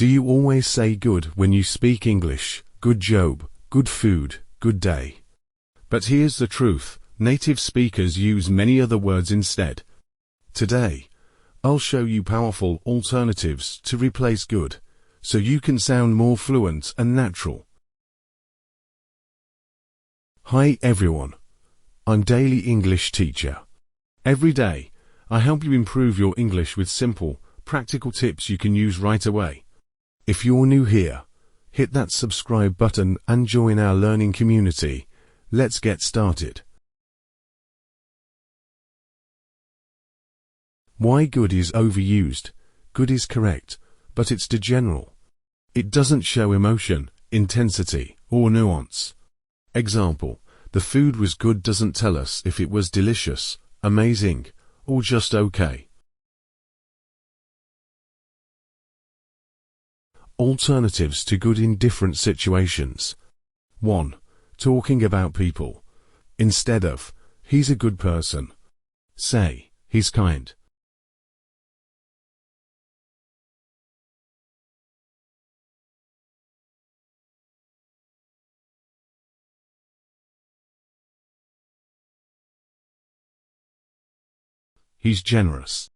Do you always say good when you speak English? Good job, good food, good day. But here's the truth, native speakers use many other words instead. Today, I'll show you powerful alternatives to replace good, so you can sound more fluent and natural. Hi everyone. I'm Daily English Teacher. Every day, I help you improve your English with simple, practical tips you can use right away. If you're new here, hit that subscribe button and join our learning community. Let's get started. Why good is overused? Good is correct, but it's too general. It doesn't show emotion, intensity, or nuance. Example, the food was good doesn't tell us if it was delicious, amazing, or just okay. Alternatives to good in different situations. 1. Talking about people. Instead of, he's a good person, say, he's kind. He's generous.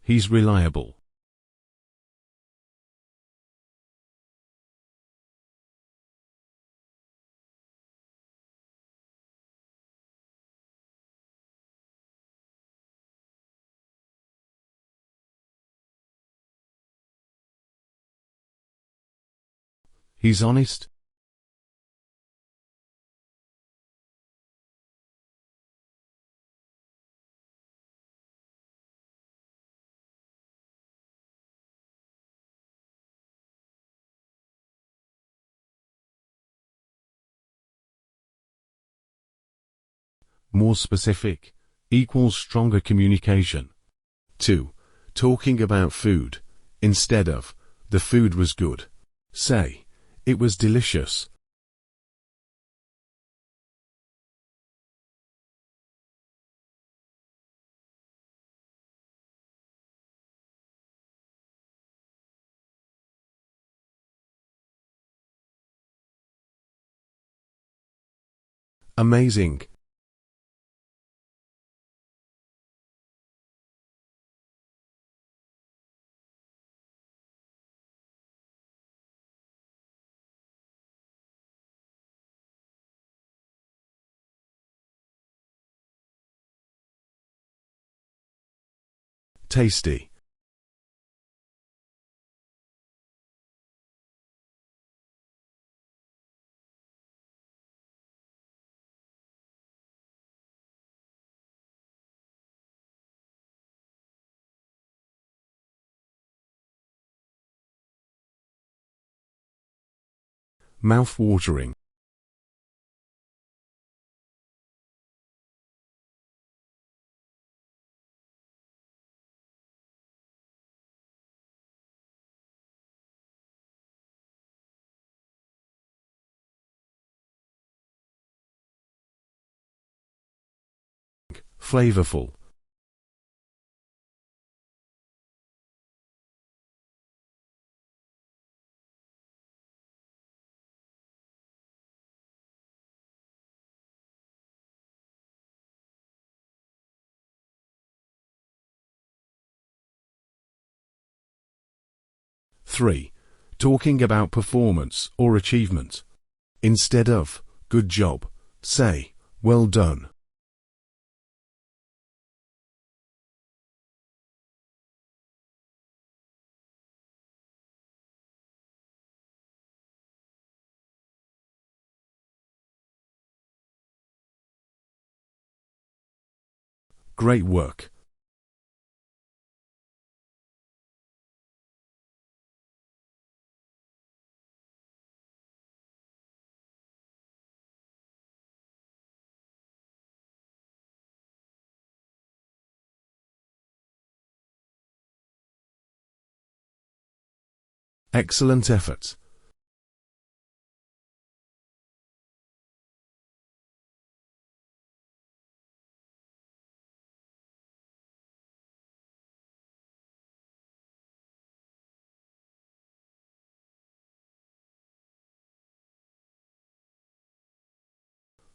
He's reliable. He's honest. More specific, equals stronger communication. 2. Talking about food. Instead of, the food was good, say, it was delicious. Amazing. Tasty. Mouth-watering. Flavorful. Three. Talking about performance or achievement. Instead of, good job, say, well done. Great work. Excellent effort.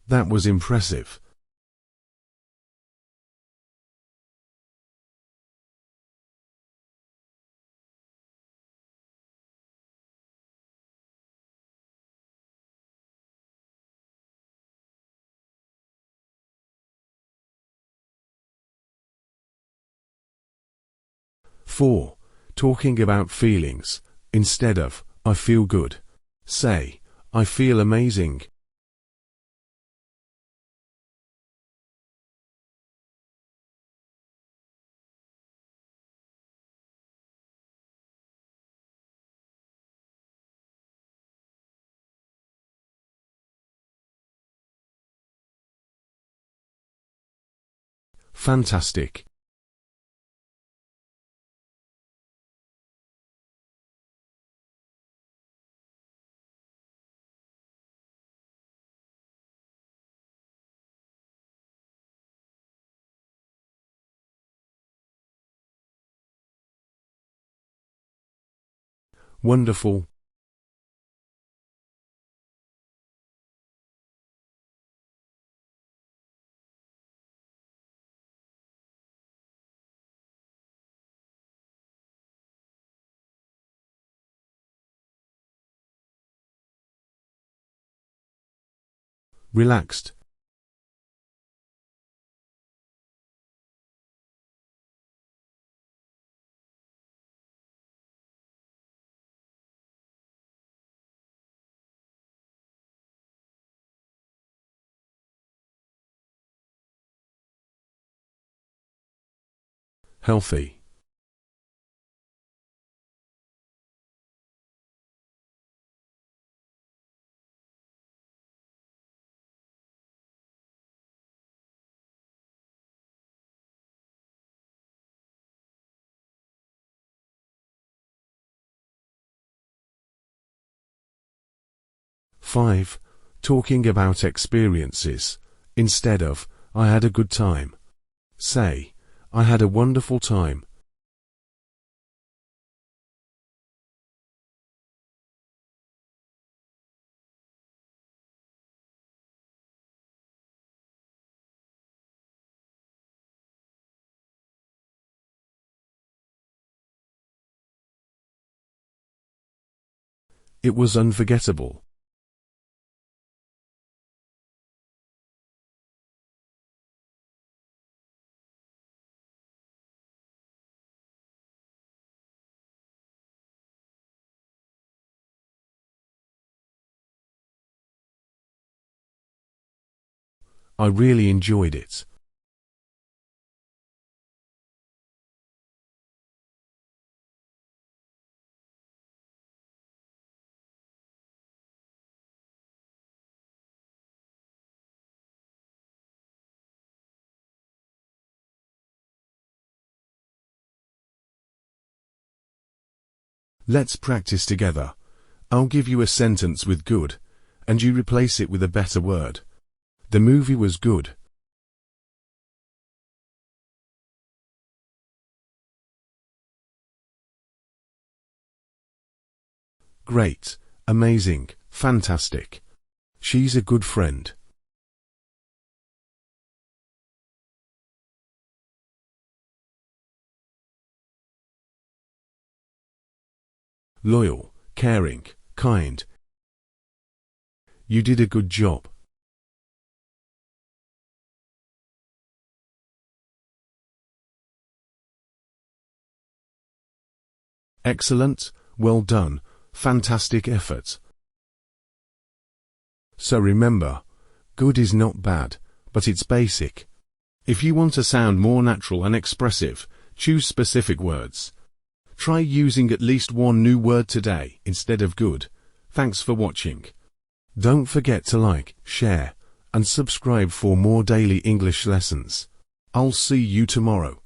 That was impressive. Four. Talking about feelings. Instead of, I feel good, say, I feel amazing. Fantastic. Wonderful. Relaxed. Healthy. Five. Talking about experiences. Instead of, I had a good time, say, I had a wonderful time. It was unforgettable. I really enjoyed it. Let's practice together. I'll give you a sentence with good, and you replace it with a better word. The movie was good. Great, amazing, fantastic. She's a good friend. Loyal, caring, kind. You did a good job. Excellent, well done, fantastic effort. So remember, good is not bad, but it's basic. If you want to sound more natural and expressive, choose specific words. Try using at least one new word today instead of good. Thanks for watching. Don't forget to like, share, and subscribe for more daily English lessons. I'll see you tomorrow.